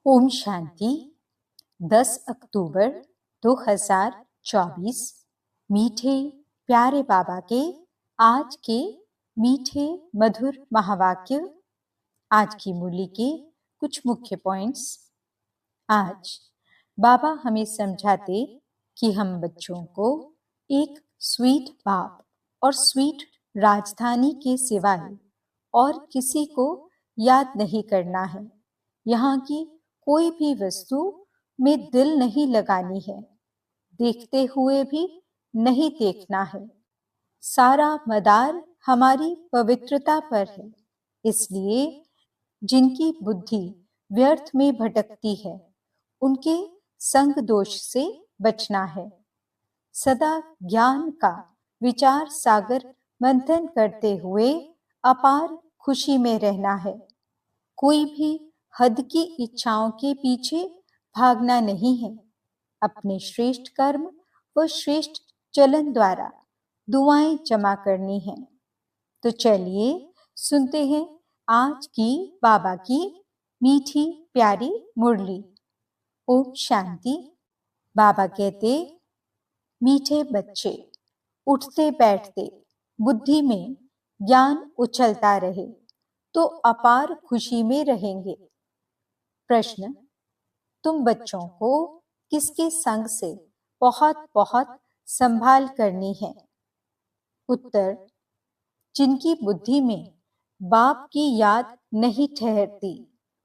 ओम शांति। 10 अक्टूबर 2024 मीठे प्यारे बाबा के आज के मीठे मधुर महावाक्य। आज की मुरली के कुछ मुख्य पॉइंट्स। आज बाबा हमें समझाते कि हम बच्चों को एक स्वीट बाप और स्वीट राजधानी के सिवाय और किसी को याद नहीं करना है। यहाँ की कोई भी वस्तु में दिल नहीं लगानी है, देखते हुए भी नहीं देखना है। सारा मदार हमारी पवित्रता पर है, इसलिए जिनकी बुद्धि व्यर्थ में भटकती है उनके संग दोष से बचना है। सदा ज्ञान का विचार सागर मंथन करते हुए अपार खुशी में रहना है। कोई भी हद की इच्छाओं के पीछे भागना नहीं है। अपने श्रेष्ठ कर्म व श्रेष्ठ चलन द्वारा दुआएं जमा करनी हैं। तो चलिए सुनते हैं आज की बाबा की मीठी प्यारी मुरली। ओम शांति। बाबा कहते, मीठे बच्चे उठते बैठते बुद्धि में ज्ञान उछलता रहे तो अपार खुशी में रहेंगे। प्रश्न, तुम बच्चों को किसके संग से बहुत बहुत संभाल करनी है? उत्तर, जिनकी बुद्धि में बाप की याद नहीं ठहरती,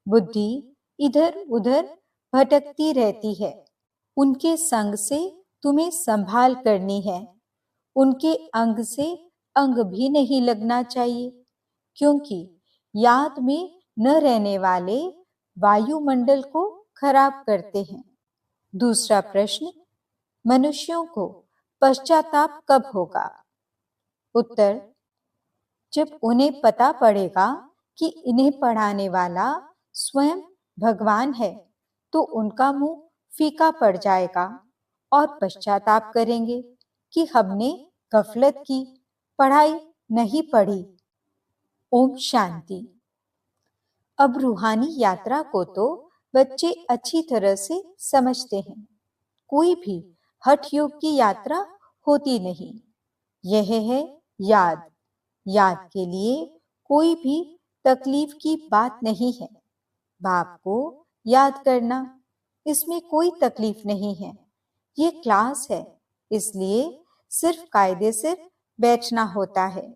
बुद्धि इधर उधर भटकती रहती है, उनके संग से तुम्हें संभाल करनी है। उनके अंग से अंग भी नहीं लगना चाहिए, क्योंकि याद में न रहने वाले वायुमंडल को खराब करते हैं। दूसरा प्रश्न, मनुष्यों को पश्चाताप कब होगा? उत्तर, जब उन्हें पता पड़ेगा कि इन्हें पढ़ाने वाला स्वयं भगवान है, तो उनका मुंह फीका पड़ जाएगा और पश्चाताप करेंगे कि हमने गफलत की, पढ़ाई नहीं पढ़ी। ओम शांति। अब रूहानी यात्रा को तो बच्चे अच्छी तरह से समझते हैं। कोई भी हठ योग की यात्रा होती नहीं। यह है याद। याद के लिए कोई भी तकलीफ की बात नहीं है। बाप को याद करना, इसमें कोई तकलीफ नहीं है। ये क्लास है, इसलिए सिर्फ कायदे से बैठना होता है।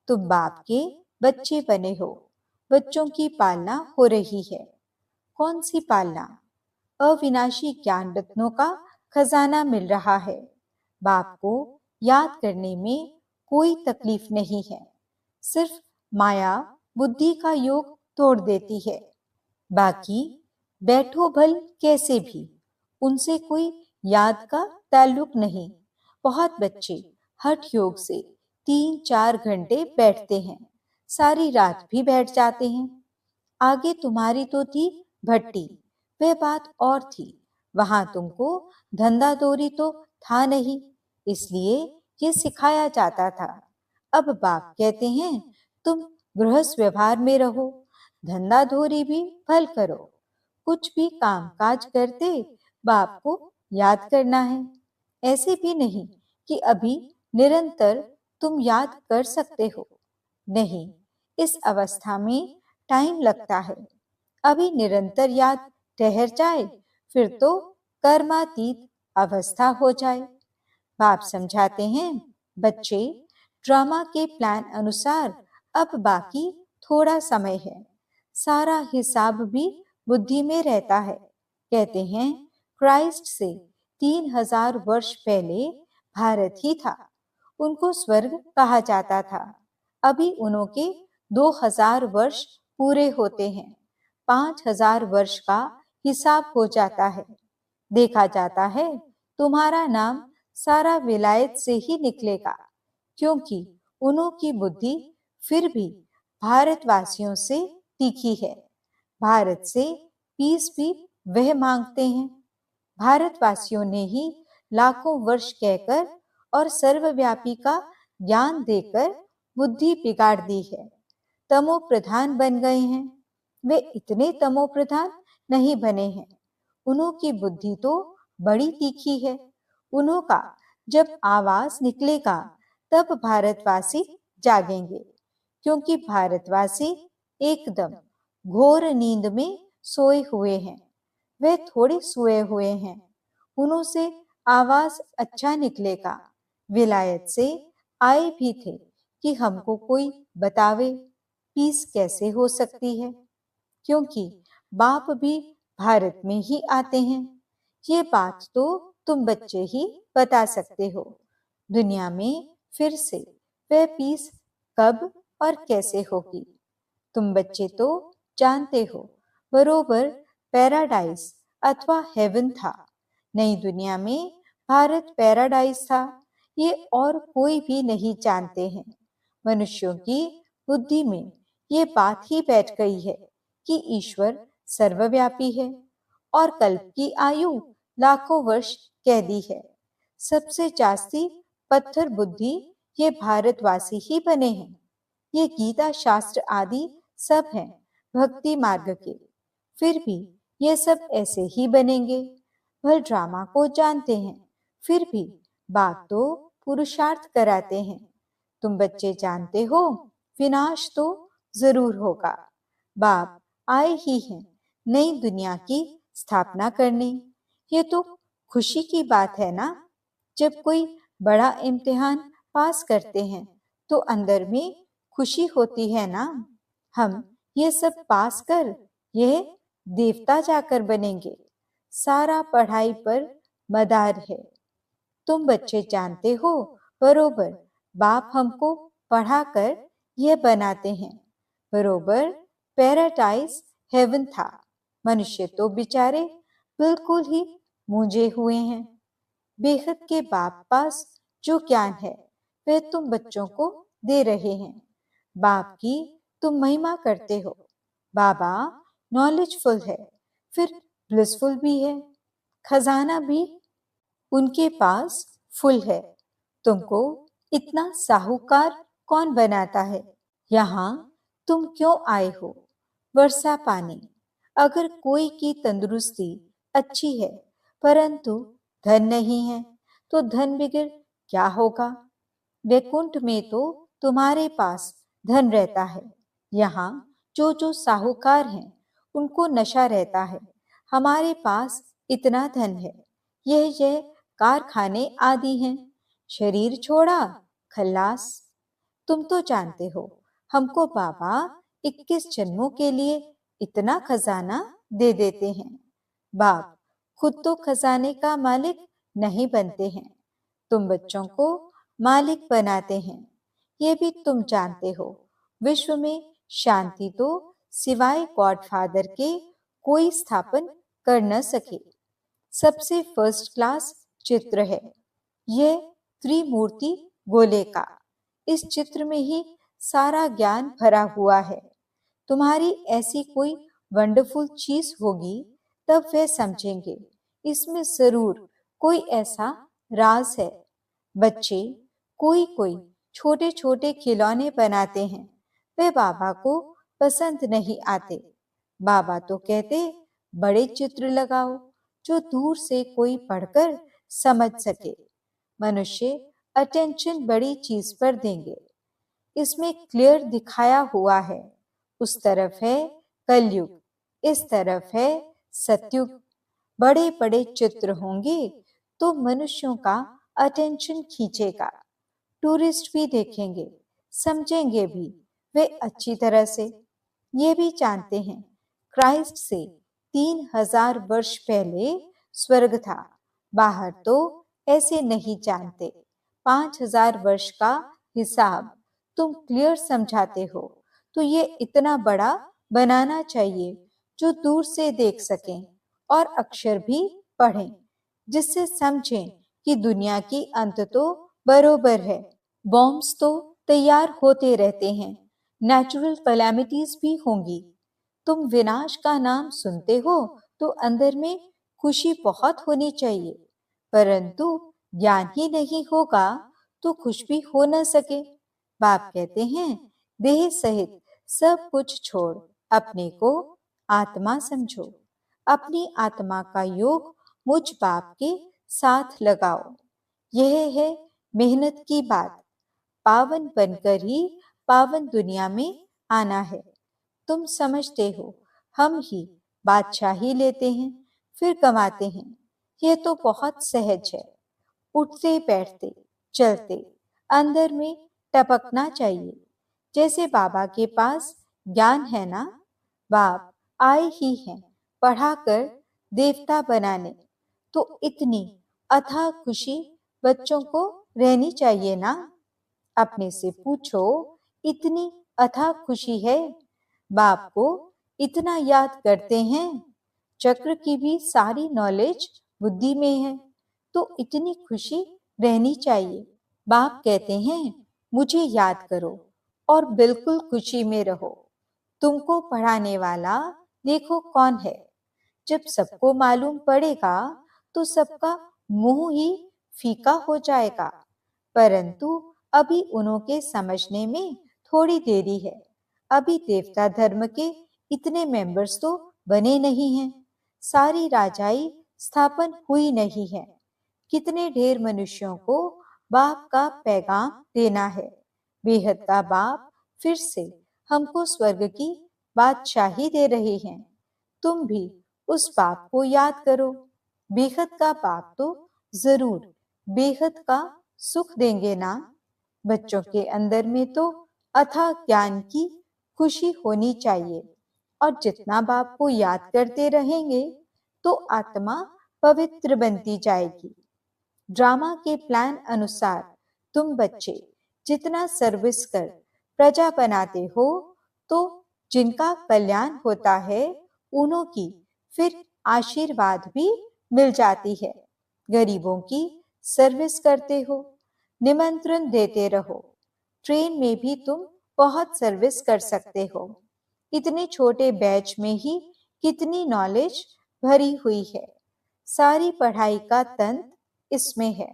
तुम बाप के बच्चे बने हो, बच्चों की पालना हो रही है। कौन सी पालना? अविनाशी ज्ञान रत्नों का खजाना मिल रहा है। बाप को याद करने में कोई तकलीफ नहीं है। सिर्फ माया बुद्धि का योग तोड़ देती है। बाकी बैठो भल कैसे भी, उनसे कोई याद का ताल्लुक नहीं। बहुत बच्चे हठ योग से 3-4 घंटे बैठते हैं, सारी रात भी बैठ जाते हैं। आगे तुम्हारी तो थी भट्टी, वह बात और थी। वहां तुमको धंधा दौरी तो था नहीं, इसलिए ये सिखाया जाता था। अब बाप कहते हैं तुम गृहस्थ व्यवहार में रहो, धंधा दौरी भी भल करो। कुछ भी काम काज करते बाप को याद करना है। ऐसे भी नहीं कि अभी निरंतर तुम याद कर सकते हो। नहीं, इस अवस्था में टाइम लगता है। अभी निरंतर याद ठहर जाए, फिर तो कर्मातीत अवस्था हो जाए। बाप समझाते हैं, बच्चे ड्रामा के प्लान अनुसार अब बाकी थोड़ा समय है। सारा हिसाब भी बुद्धि में रहता है। कहते हैं क्राइस्ट से 3000 वर्ष पहले भारत ही था। उनको स्वर्ग कहा जाता था। अभी उनके 2000 वर्ष पूरे होते हैं। 5000 वर्ष का हिसाब हो जाता है। देखा जाता है तुम्हारा नाम सारा विलायत से ही निकलेगा, क्योंकि उनकी बुद्धि फिर भी भारतवासियों से तीखी है। भारत से पीस भी वह मांगते हैं। भारतवासियों ने ही लाखों वर्ष कहकर और सर्वव्यापी का ज्ञान देकर बुद्धि बिगाड़ दी है। तमो प्रधान बन गए हैं। वे इतने तमो प्रधान नहीं बने हैं। उन्हों की बुद्धि तो बड़ी तीखी है। उन्हों का जब आवाज निकलेगा तब भारतवासी जागेंगे, क्योंकि भारतवासी एकदम घोर नींद में सोए हुए हैं। वे थोड़े सोए हुए हैं। उन्हों से आवाज अच्छा निकलेगा। विलायत से आए भी थे कि हमको कोई बतावे पीस कैसे हो सकती है, क्योंकि बाप भी भारत में ही आते हैं। ये बात तो तुम बच्चे ही बता सकते हो। दुनिया में फिर से वह पीस कब और कैसे होगी? तुम बच्चे तो जानते हो, बरोबर पैराडाइज अथवा हेवन था। नई दुनिया में भारत पैराडाइज था, ये और कोई भी नहीं जानते हैं। मनुष्यों की बुद्धि में ये बात ही बैठ गई है कि ईश्वर सर्वव्यापी है और कल्प की आयु लाखों वर्ष कह दी है। सबसे जास्ती पत्थर बुद्धि ये भारतवासी ही बने हैं। ये गीता शास्त्र आदि सब हैं भक्ति मार्ग के, फिर भी ये सब ऐसे ही बनेंगे। भल ड्रामा को जानते हैं, फिर भी बात तो पुरुषार्थ कराते हैं। तुम बच्चे जानते हो, विनाश तो जरूर होगा। बाप आए ही हैं नई दुनिया की स्थापना करने। ये तो खुशी की बात है ना। जब कोई बड़ा इम्तिहान पास करते हैं तो अंदर में खुशी होती है ना। हम ये सब पास कर यह देवता जाकर बनेंगे। सारा पढ़ाई पर मदार है। तुम बच्चे जानते हो, बरोबर बाप हमको पढ़ाकर यह बनाते हैं। बरोबर पैराडाइज हेवन था। मनुष्य तो बेचारे बिल्कुल ही मूंझे हुए हैं। बेहद के बाप पास जो ज्ञान है वह तुम बच्चों को दे रहे हैं। बाप की तुम महिमा करते हो। बाबा नॉलेजफुल है, फिर ब्लिसफुल भी है। खजाना भी उनके पास फुल है। तुमको इतना साहूकार कौन बनाता है? यहाँ तुम क्यों आए हो? वर्षा पानी। अगर कोई की तंदुरुस्ती अच्छी है परंतु धन नहीं है तो धन बिगड़ क्या होगा? वैकुंठ में तो तुम्हारे पास धन रहता है। यहाँ जो साहूकार हैं उनको नशा रहता है। हमारे पास इतना धन है, यह कारखाने आदि हैं। शरीर छोड़ा खल्लास। तुम तो जानते हो, हमको बाबा 21 जन्मों के लिए इतना खजाना दे देते हैं। बाप खुद तो खजाने का मालिक नहीं बनते हैं, तुम बच्चों को मालिक बनाते हैं। ये भी तुम जानते हो, विश्व में शांति तो सिवाय गॉडफादर के कोई स्थापन कर न सके। सबसे फर्स्ट क्लास चित्र है यह त्रिमूर्ति गोले का। इस चित्र में ही सारा ज्ञान भरा हुआ है। तुम्हारी ऐसी कोई वंडरफुल चीज होगी तब वे समझेंगे इसमें जरूर कोई ऐसा राज है। बच्चे कोई कोई छोटे छोटे खिलौने बनाते हैं, वे बाबा को पसंद नहीं आते। बाबा तो कहते बड़े चित्र लगाओ जो दूर से कोई पढ़कर समझ सके। मनुष्य अटेंशन बड़ी चीज पर देंगे। इसमें क्लियर दिखाया हुआ है। उस तरफ है कलयुग, इस तरफ है सतयुग। बड़े बड़े चित्र होंगे तो मनुष्यों का अटेंशन खींचेगा। टूरिस्ट भी देखेंगे, समझेंगे भी वे अच्छी तरह से। ये भी जानते हैं क्राइस्ट से 3000 वर्ष पहले स्वर्ग था। बाहर तो ऐसे नहीं जानते। 5000 वर्ष का हिसाब तुम क्लियर समझाते हो तो ये इतना बड़ा बनाना चाहिए जो दूर से देख सकें और अक्षर भी पढ़ें, जिससे समझें कि दुनिया की अंत तो बरोबर है। बॉम्ब्स तो तैयार होते रहते हैं, नेचुरल कैलामिटीज भी होंगी। तुम विनाश का नाम सुनते हो तो अंदर में खुशी बहुत होनी चाहिए, परंतु ज्ञान ही नहीं होगा तो खुश भी हो न सके। बाप कहते हैं देह सहित सब कुछ छोड़ अपने को आत्मा समझो। अपनी आत्मा का योग मुझ बाप के साथ लगाओ। यह है मेहनत की बात। पावन बनकर ही पावन दुनिया में आना है। तुम समझते हो हम ही बादशाही लेते हैं फिर कमाते हैं। यह तो बहुत सहज है। उठते बैठते चलते अंदर में टपकना चाहिए। जैसे बाबा के पास ज्ञान है ना, बाप आए ही हैं पढ़ाकर देवता बनाने। तो इतनी अथाह खुशी बच्चों को रहनी चाहिए ना। अपने से पूछो, इतनी अथाह खुशी है? बाप को इतना याद करते हैं। चक्र की भी सारी नॉलेज बुद्धि में है, तो इतनी खुशी रहनी चाहिए। बाप कहते हैं मुझे याद करो और बिल्कुल खुशी में रहो। तुमको पढ़ाने वाला देखो कौन है। जब सबको मालूम पड़ेगा तो सबका मुंह ही फीका हो जाएगा। परंतु अभी उनके समझने में थोड़ी देरी है। अभी देवता धर्म के इतने मेंबर्स तो बने नहीं हैं। सारी राजाई स्थापन हुई नहीं है। कितने ढेर मनुष्यों को बाप का पैगाम देना है। बेहद का बाप फिर से हमको स्वर्ग की बादशाही दे रहे हैं। तुम भी उस बाप को याद करो। बेहद का बाप तो जरूर बेहद का सुख देंगे ना। बच्चों के अंदर में तो अथाह ज्ञान की खुशी होनी चाहिए। और जितना बाप को याद करते रहेंगे तो आत्मा पवित्र बनती जाएगी। ड्रामा के प्लान अनुसार तुम बच्चे जितना सर्विस कर प्रजा बनाते हो, तो जिनका कल्याण होता है उन्हों की फिर आशीर्वाद भी मिल जाती है। गरीबों की सर्विस करते हो, निमंत्रण देते रहो। ट्रेन में भी तुम बहुत सर्विस कर सकते हो। इतने छोटे बैच में ही कितनी नॉलेज भरी हुई है। सारी पढ़ाई का तंत्र इसमें है।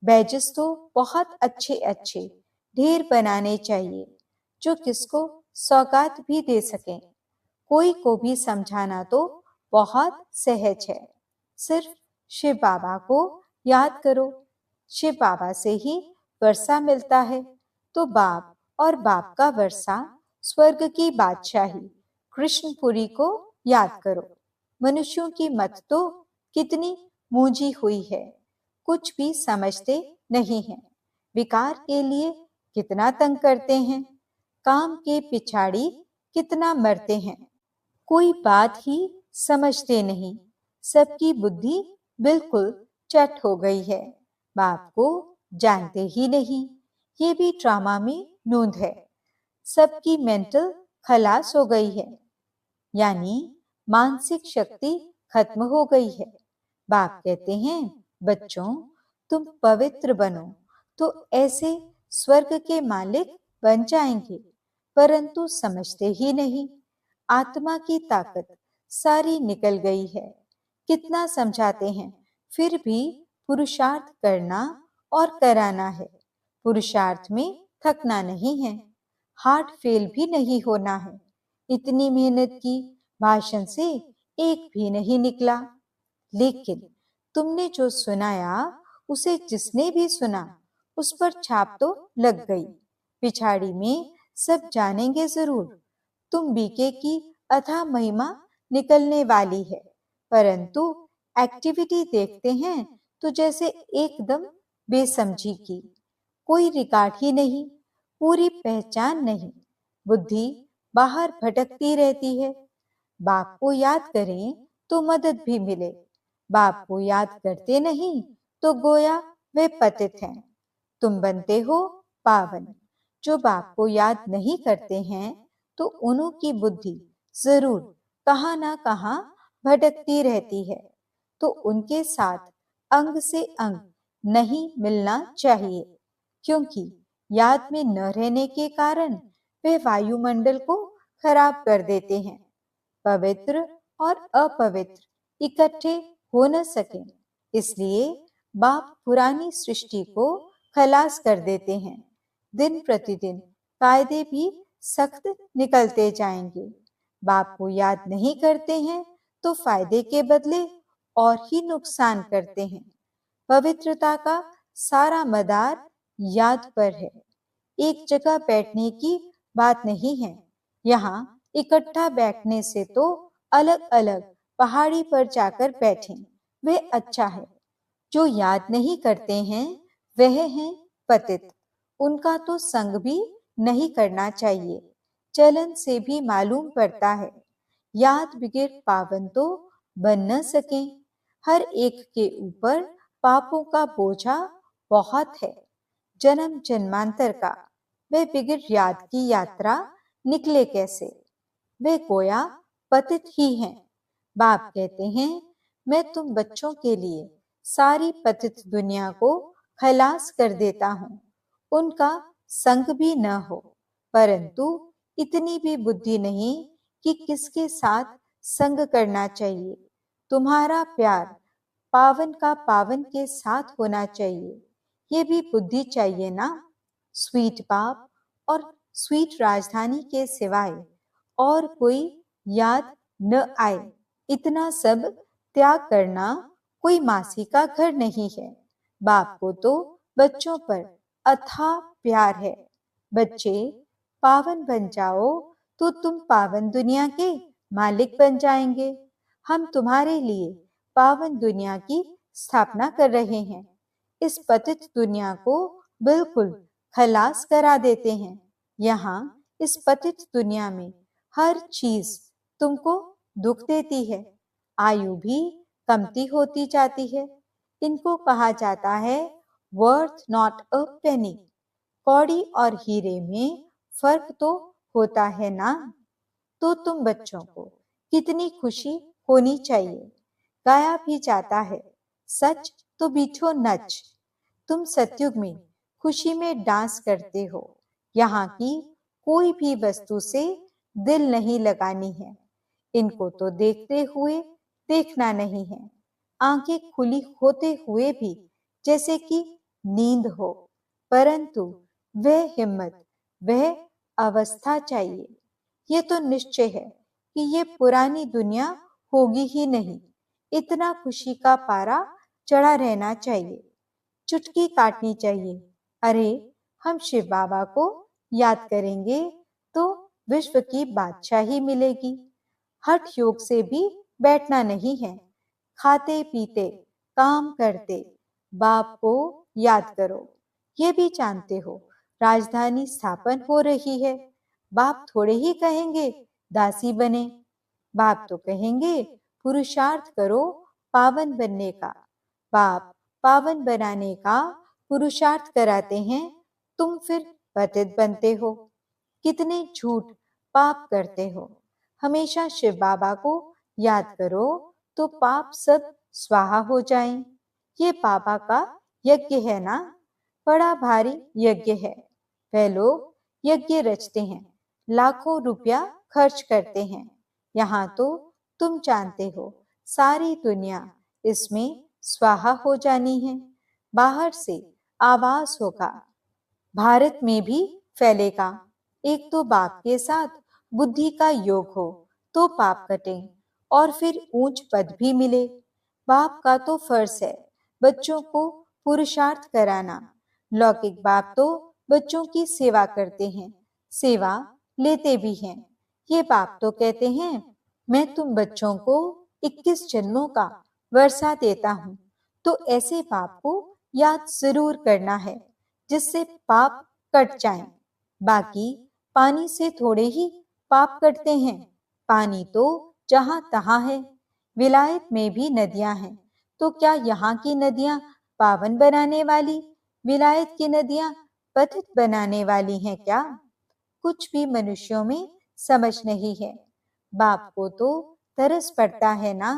बैजेस तो बहुत अच्छे अच्छे ढेर बनाने चाहिए, जो किसको सौगात भी दे सकें। कोई को भी समझाना तो बहुत सहज है। सिर्फ शिव बाबा को याद करो। शिव बाबा से ही वर्षा मिलता है, तो बाप और बाप का वर्षा स्वर्ग की बादशाही कृष्णपुरी को याद करो। मनुष्यों की मत तो कितनी मूंजी हुई है, कुछ भी समझते नहीं हैं। विकार के लिए कितना तंग करते हैं, काम के पिछाड़ी कितना मरते हैं। कोई बात ही समझते नहीं। सबकी बुद्धि बिल्कुल चट हो गई है। बाप को जानते ही नहीं। ये भी ड्रामा में नोंद है। सबकी मेंटल खलास हो गई है, यानी मानसिक शक्ति खत्म हो गई है। बाप कहते हैं बच्चों, तुम पवित्र बनो तो ऐसे स्वर्ग के मालिक बन जाएंगे। परंतु समझते ही नहीं। आत्मा की ताकत सारी निकल गई है। कितना समझाते हैं, फिर भी पुरुषार्थ करना और कराना है। पुरुषार्थ में थकना नहीं है। हार्ट फेल भी नहीं होना है। इतनी मेहनत की, भाषण से एक भी नहीं निकला। लेकिन तुमने जो सुनाया, उसे जिसने भी सुना उस पर छाप तो लग गई। पिछाड़ी में सब जानेंगे जरूर। तुम बीके की अथाह महिमा निकलने वाली है। परंतु एक्टिविटी देखते हैं तो जैसे एकदम बेसमझी की। कोई रिकॉर्ड ही नहीं, पूरी पहचान नहीं। बुद्धि बाहर भटकती रहती है। बाप को याद करें तो मदद भी मिले। बाप को याद करते नहीं तो गोया वे पतित हैं। तुम बनते हो पावन। जो बाप को याद नहीं करते हैं तो उन्हों की बुद्धि जरूर कहाँ ना कहाँ भटकती रहती है। तो उनके साथ अंग से अंग नहीं मिलना चाहिए, क्योंकि याद में न रहने के कारण वे वायुमंडल को खराब कर देते हैं। पवित्र और अपवित्र इकट्ठे हो न सके, इसलिए बाप पुरानी सृष्टि को खलास कर देते हैं। दिन प्रतिदिन कायदे भी सख्त निकलते जाएंगे। बाप को याद नहीं करते हैं तो फायदे के बदले और ही नुकसान करते हैं। पवित्रता का सारा मदार याद पर है। एक जगह बैठने की बात नहीं है। यहाँ इकट्ठा बैठने से तो अलग अलग पहाड़ी पर जाकर बैठें, वे अच्छा है। जो याद नहीं करते हैं वह हैं पतित। उनका तो संग भी नहीं करना चाहिए। चलन से भी मालूम पड़ता है। याद बगैर पावन तो बन न सके। हर एक के ऊपर पापों का बोझा बहुत है, जन्म जन्मांतर का। वे बिगड़ याद की यात्रा निकले कैसे? वे गोया पतित ही हैं। बाप कहते हैं, मैं तुम बच्चों के लिए सारी पतित दुनिया को खलास कर देता हूँ। उनका संग भी न हो, परंतु इतनी भी बुद्धि नहीं कि किसके साथ संग करना चाहिए। तुम्हारा प्यार पावन का पावन के साथ होना चाहिए, ये भी बुद्धि चाहिए ना। स्वीट बाप और स्वीट राजधानी के सिवाय और कोई याद न आए, इतना सब त्याग करना कोई मासी का घर नहीं है। बाप को तो बच्चों पर अथाह प्यार है। बच्चे पावन बन जाओ तो तुम पावन दुनिया के मालिक बन जाएंगे। हम तुम्हारे लिए पावन दुनिया की स्थापना कर रहे हैं। इस पतित दुनिया को बिल्कुल खलास करा देते हैं। यहाँ इस पतित दुनिया में हर चीज तुमको दुख देती है। आयु भी कमती होती जाती है। इनको कहा जाता है वर्थ नॉट अ पेनी। कौड़ी और हीरे में फर्क तो होता है ना। तो तुम बच्चों को कितनी खुशी होनी चाहिए। गाया भी जाता है, सच तो बीठो नच। तुम सतयुग में खुशी में डांस करते हो। यहाँ की कोई भी वस्तु से दिल नहीं लगानी है। इनको तो देखते हुए देखना नहीं है। आंखें खुली होते हुए भी जैसे कि नींद हो, परंतु वह हिम्मत, वह अवस्था चाहिए। ये तो निश्चय है कि ये पुरानी दुनिया होगी ही नहीं। इतना खुशी का पारा चढ़ा रहना चाहिए। चुटकी काटनी चाहिए। अरे, हम शिव बाबा को याद करेंगे तो विश्व की बादशाही मिलेगी। हठ योग से भी बैठना नहीं है। खाते पीते काम करते बाप को याद करो। ये भी जानते हो राजधानी स्थापन हो रही है। बाप थोड़े ही कहेंगे दासी बने। बाप तो कहेंगे पुरुषार्थ करो पावन बनने का। बाप पावन बनाने का पुरुषार्थ कराते हैं, तुम फिर पतित बनते हो। कितने झूठ पाप करते हो। हमेशा शिव बाबा को याद करो तो पाप सब स्वाहा हो जाएं। ये बाबा का यज्ञ है ना, बड़ा भारी यज्ञ है। वह लोग यज्ञ रचते हैं, लाखों रुपया खर्च करते हैं। यहाँ तो तुम जानते हो सारी दुनिया इसमें स्वाहा हो जानी है। बाहर से आवाज होगा, भारत में भी फैलेगा। एक तो बाप के साथ बुद्धि का योग हो तो पाप कटे और फिर ऊंच पद भी मिले। बाप का तो फर्ज है बच्चों को पुरुषार्थ कराना। लौकिक बाप तो बच्चों की सेवा करते हैं, सेवा लेते भी हैं। ये बाप तो कहते हैं, मैं तुम बच्चों को 21 जन्मों का वर्षा देता हूँ। तो ऐसे बाप को याद जरूर करना है जिससे पाप कट जाएं। बाकी पानी से थोड़े ही पाप कटते हैं। पानी तो जहां तहां है। विलायत में भी नदियां हैं, तो क्या यहाँ की नदियां पावन बनाने वाली, विलायत की नदियां पतित बनाने वाली हैं क्या? कुछ भी मनुष्यों में समझ नहीं है। बाप को तो तरस पड़ता है ना।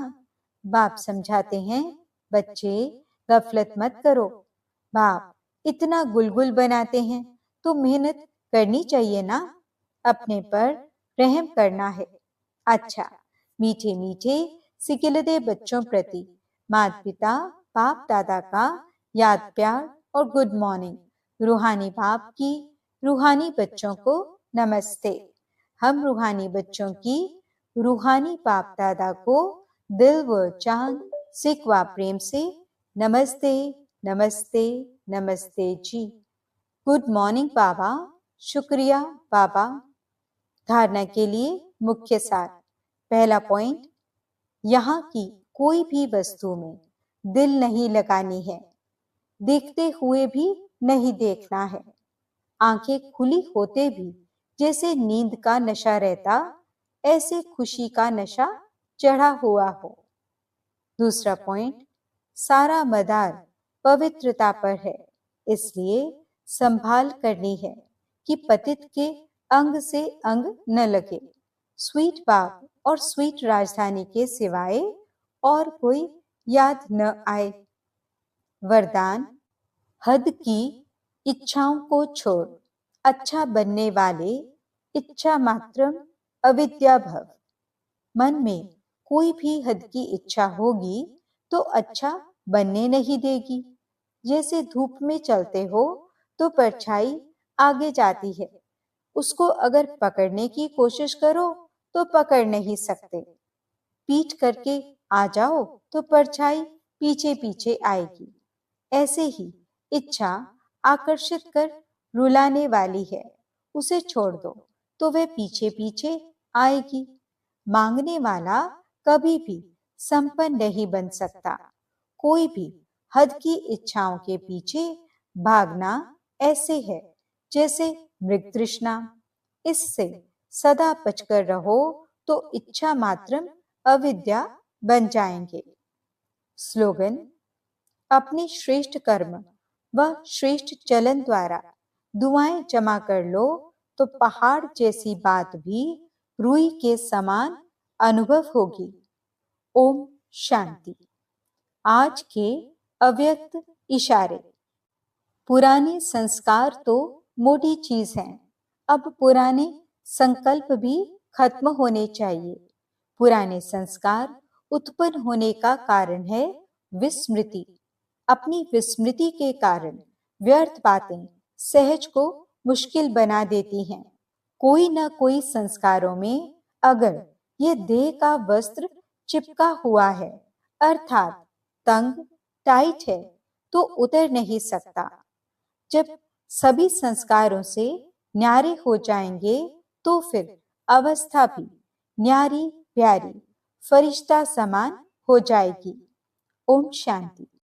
बाप समझाते हैं, बच्चे गफलत मत करो। बाप इतना गुलगुल बनाते हैं तो मेहनत करनी चाहिए ना। अपने पर रहम करना है। अच्छा, मीठे मीठे सिकिलदे बच्चों प्रति माता पिता बाप दादा का याद प्यार और गुड मॉर्निंग। रूहानी बाप की रूहानी बच्चों को नमस्ते। हम रूहानी बच्चों की रूहानी बाप दादा को दिल व चांद सिकवा प्रेम से, नमस्ते नमस्ते नमस्ते जी। गुड मॉर्निंग बाबा। शुक्रिया बाबा। धारणा के लिए मुख्य सार। पहला पॉइंट, यहाँ की कोई भी वस्तु में दिल नहीं लगानी है, देखते हुए भी नहीं देखना है। आंखें खुली होते भी जैसे नींद का नशा रहता, ऐसे खुशी का नशा चढ़ा हुआ हो। दूसरा पॉइंट, सारा मदार पवित्रता पर है, इसलिए संभाल करनी है कि पतित के अंग से अंग न लगे। स्वीट बाग और स्वीट राजधानी के सिवाय और कोई याद न आए। वरदान, हद की इच्छाओं को छोड़, अच्छा बनने वाले इच्छा मात्रम अविद्या भव। मन में कोई भी हद की इच्छा होगी तो अच्छा बनने नहीं देगी। जैसे धूप में चलते हो तो परछाई आगे जाती है, उसको अगर पकड़ने की कोशिश करो तो पकड़ नहीं सकते। पीठ करके आ जाओ तो परछाई पीछे पीछे आएगी। ऐसे ही इच्छा आकर्षित कर रुलाने वाली है, उसे छोड़ दो तो वह पीछे पीछे आएगी। मांगने वाला कभी भी संपन्न नहीं बन सकता। कोई भी हद की इच्छाओं के पीछे भागना ऐसे है जैसे मृग तृष्णा। इससे सदा बचकर रहो तो इच्छा मात्रम अविद्या बन जाएंगे। स्लोगन, अपने श्रेष्ठ कर्म व श्रेष्ठ चलन द्वारा दुआएं जमा कर लो तो पहाड़ जैसी बात भी रुई के समान अनुभव होगी। ओम शांति। आज के अव्यक्त इशारे। पुराने संस्कार तो मोटी चीज हैं, अब पुराने संकल्प भी खत्म होने चाहिए। पुराने संस्कार उत्पन्न होने का कारण है विस्मृति। अपनी विस्मृति के कारण व्यर्थ बातें सहज को मुश्किल बना देती हैं। कोई न कोई संस्कारों में अगर ये देह का वस्त्र चिपका हुआ है, अर्थात तंग टाइट है, तो उतर नहीं सकता। जब सभी संस्कारों से न्यारे हो जाएंगे तो फिर अवस्था भी न्यारी प्यारी फरिश्ता समान हो जाएगी। ओम शांति।